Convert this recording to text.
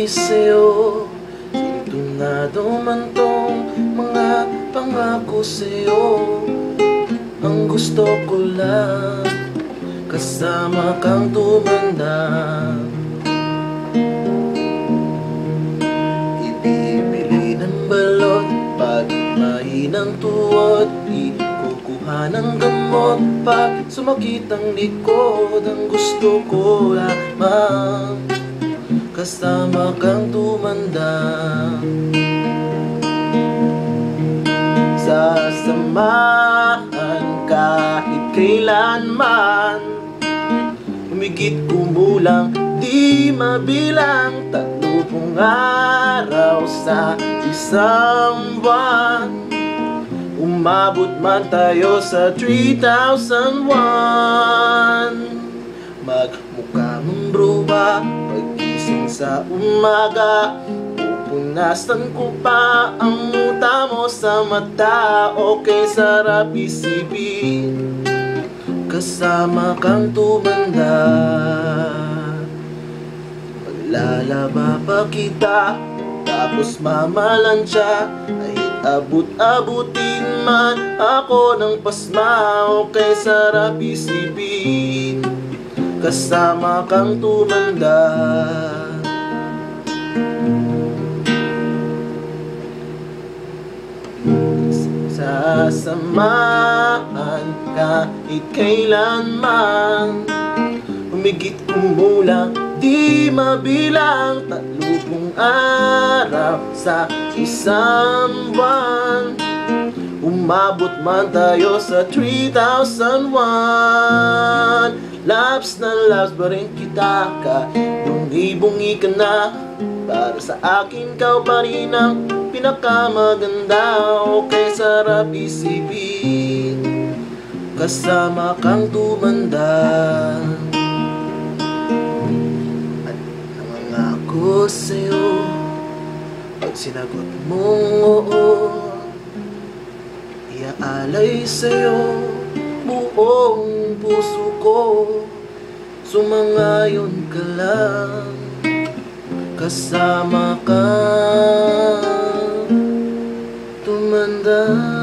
sa'yo. Sintunado man tong mga pangako sa'yo. Ang gusto ko lang kasama kang tumanda. Ibibili ng balot pag mahinang tuwad, ikukuha ng gamot pag sumakit ang likod. Ang gusto ko lamang kasama kang tumanda. Sasamahan kahit kailanman, humigit kumulang di mabilang 30 araw sa isang buwan. Umabot man tayo sa 3,001. Magmukha mong bruha pag-gising sa umaga, pupunasan ko pa ang muta mo sa mata. Okay, sarap isipin kasama kang tumanda. Maglalaba pa kita tapos mamalansya, kahit abut-abutin man ako ng pasma. Okay, sarap isipin kasama kang tumanda. Sasamahan kahit kailanman, humigit kumulang di mabilang 30 araw sa isang buwan. Umabot man tayo sa 3,001. Labs na labs pa rin kita, bungi-bungi ka na. Para sa akin kau pa rin ang pinakamaganda. Okay, sarap isipin kasama kang tumanda. At nangangako sa'yo, pag sinagot mong oo, iaalay sa'yo buong puso ko. Sumangayon ka lang kasama ka tumanda.